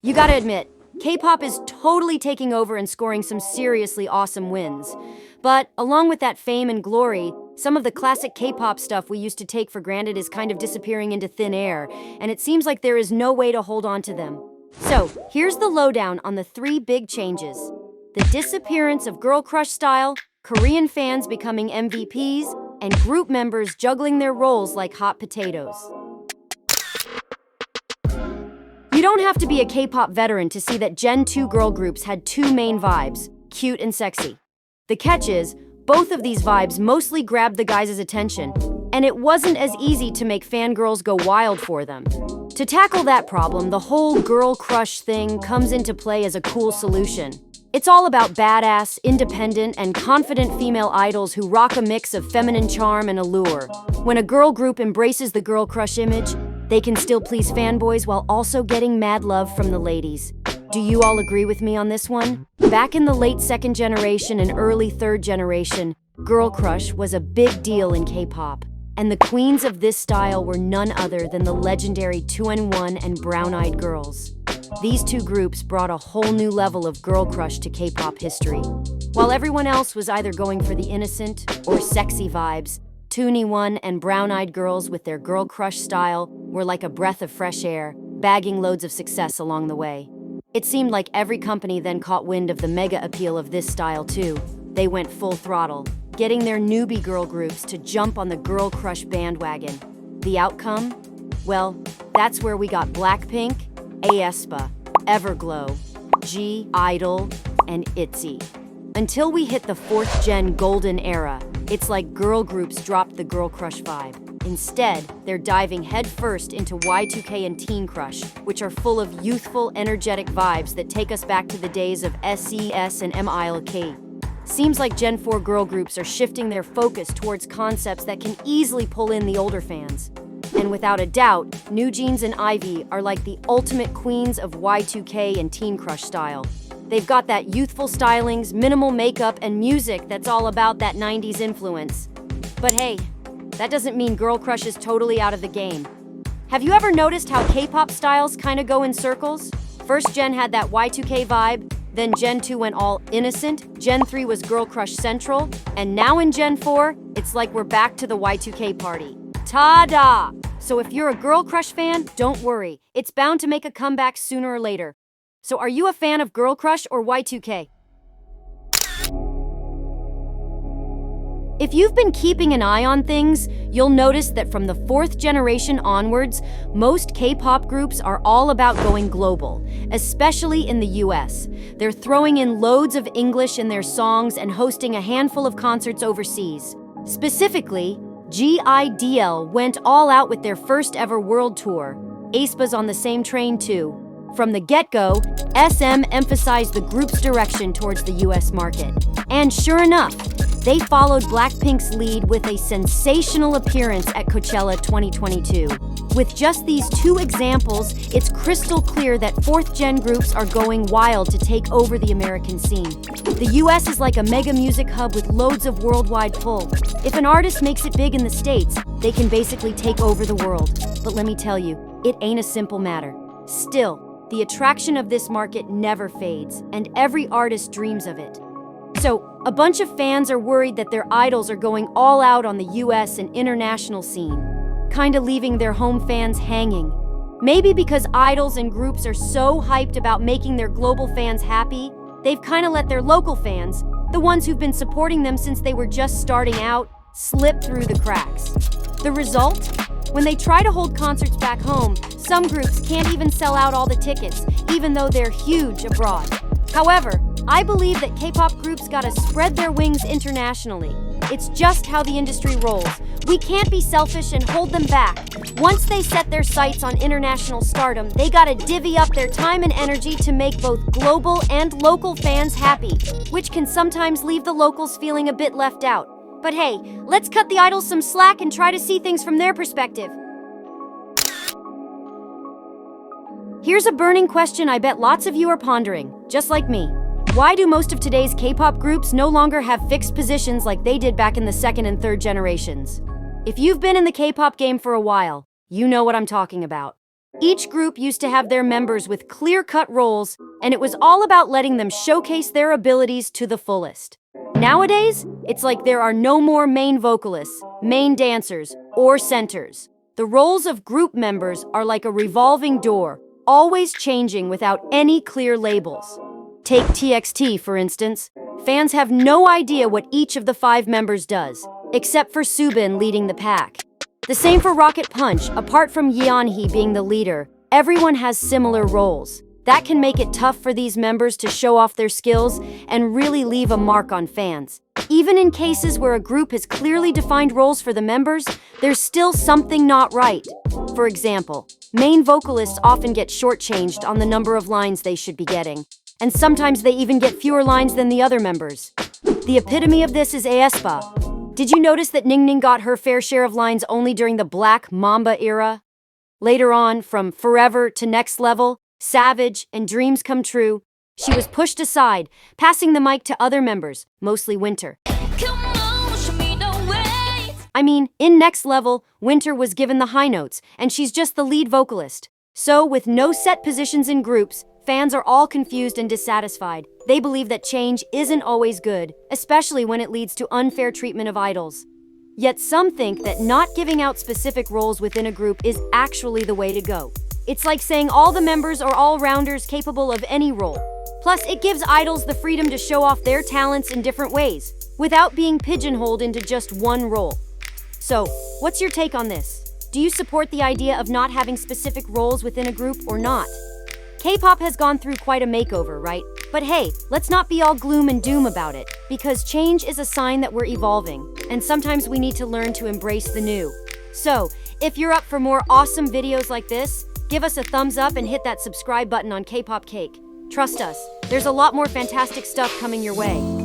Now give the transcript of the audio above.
You gotta admit, K-pop is totally taking over and scoring some seriously awesome wins. But along with that fame and glory, some of the classic K-pop stuff we used to take for granted is kind of disappearing into thin air, and it seems like there is no way to hold on to them. So, here's the lowdown on the three big changes. The disappearance of girl crush style, Korean fans becoming MVPs, and group members juggling their roles like hot potatoes. You don't have to be a K-pop veteran to see that Gen 2 girl groups had two main vibes, cute and sexy. The catch is, both of these vibes mostly grabbed the guys' attention, and it wasn't as easy to make fangirls go wild for them. To tackle that problem, the whole girl crush thing comes into play as a cool solution. It's all about badass, independent, and confident female idols who rock a mix of feminine charm and allure. When a girl group embraces the girl crush image, they can still please fanboys while also getting mad love from the ladies. Do you all agree with me on this one? Back in the late second generation and early third generation, girl crush was a big deal in K-pop. And the queens of this style were none other than the legendary 2NE1 and Brown Eyed Girls. These two groups brought a whole new level of girl crush to K-pop history. While everyone else was either going for the innocent or sexy vibes, 2NE1 and Brown Eyed Girls with their girl crush style were like a breath of fresh air, bagging loads of success along the way. It seemed like every company then caught wind of the mega appeal of this style too. They went full throttle, getting their newbie girl groups to jump on the girl crush bandwagon. The outcome? Well, that's where we got Blackpink, aespa, Everglow, G-Idol, and ITZY. Until we hit the fourth gen golden era, it's like girl groups dropped the girl crush vibe. Instead, they're diving headfirst into Y2K and Teen Crush, which are full of youthful, energetic vibes that take us back to the days of SES and MILK. Seems like Gen 4 girl groups are shifting their focus towards concepts that can easily pull in the older fans. And without a doubt, NewJeans and IVE are like the ultimate queens of Y2K and Teen Crush style. They've got that youthful stylings, minimal makeup, and music that's all about that 90s influence. But hey, that doesn't mean girl crush is totally out of the game. Have you ever noticed how K-pop styles kind of go in circles? First gen had that Y2K vibe, then Gen 2 went all innocent, Gen 3 was girl crush central, and now in Gen 4, it's like we're back to the Y2K party. Ta-da! So if you're a girl crush fan, don't worry. It's bound to make a comeback sooner or later. So are you a fan of girl crush or Y2K? If you've been keeping an eye on things, you'll notice that from the fourth generation onwards, most K-pop groups are all about going global, especially in the US. They're throwing in loads of English in their songs and hosting a handful of concerts overseas. Specifically, GIDL went all out with their first ever world tour. aespa's on the same train too. From the get-go, SM emphasized the group's direction towards the US market. And sure enough, they followed Blackpink's lead with a sensational appearance at Coachella 2022. With just these two examples, it's crystal clear that fourth-gen groups are going wild to take over the American scene. The US is like a mega music hub with loads of worldwide pull. If an artist makes it big in the States, they can basically take over the world. But let me tell you, it ain't a simple matter. Still, the attraction of this market never fades, and every artist dreams of it. So, a bunch of fans are worried that their idols are going all out on the US and international scene, kinda leaving their home fans hanging. Maybe because idols and groups are so hyped about making their global fans happy, they've kinda let their local fans, the ones who've been supporting them since they were just starting out, slip through the cracks. The result? When they try to hold concerts back home, some groups can't even sell out all the tickets, even though they're huge abroad. However, I believe that K-pop groups gotta spread their wings internationally. It's just how the industry rolls. We can't be selfish and hold them back. Once they set their sights on international stardom, they gotta divvy up their time and energy to make both global and local fans happy, which can sometimes leave the locals feeling a bit left out. But hey, let's cut the idols some slack and try to see things from their perspective. Here's a burning question I bet lots of you are pondering, just like me. Why do most of today's K-pop groups no longer have fixed positions like they did back in the second and third generations? If you've been in the K-pop game for a while, you know what I'm talking about. Each group used to have their members with clear-cut roles, and it was all about letting them showcase their abilities to the fullest. Nowadays, it's like there are no more main vocalists, main dancers, or centers. The roles of group members are like a revolving door, always changing without any clear labels. Take TXT, for instance. Fans have no idea what each of the 5 members does, except for Subin leading the pack. The same for Rocket Punch. Apart from Yeonhee being the leader, everyone has similar roles. That can make it tough for these members to show off their skills and really leave a mark on fans. Even in cases where a group has clearly defined roles for the members, there's still something not right. For example, main vocalists often get shortchanged on the number of lines they should be getting, and sometimes they even get fewer lines than the other members. The epitome of this is aespa. Did you notice that Ningning got her fair share of lines only during the Black Mamba era? Later on, from Forever to Next Level, Savage, and Dreams Come True, she was pushed aside, passing the mic to other members, mostly Winter. In Next Level, Winter was given the high notes, and she's just the lead vocalist. So, with no set positions in groups, fans are all confused and dissatisfied. They believe that change isn't always good, especially when it leads to unfair treatment of idols. Yet some think that not giving out specific roles within a group is actually the way to go. It's like saying all the members are all-rounders capable of any role. Plus, it gives idols the freedom to show off their talents in different ways, without being pigeonholed into just one role. So, what's your take on this? Do you support the idea of not having specific roles within a group or not? K-pop has gone through quite a makeover, right? But hey, let's not be all gloom and doom about it, because change is a sign that we're evolving, and sometimes we need to learn to embrace the new. So, if you're up for more awesome videos like this, give us a thumbs up and hit that subscribe button on K-pop Cake. Trust us, there's a lot more fantastic stuff coming your way.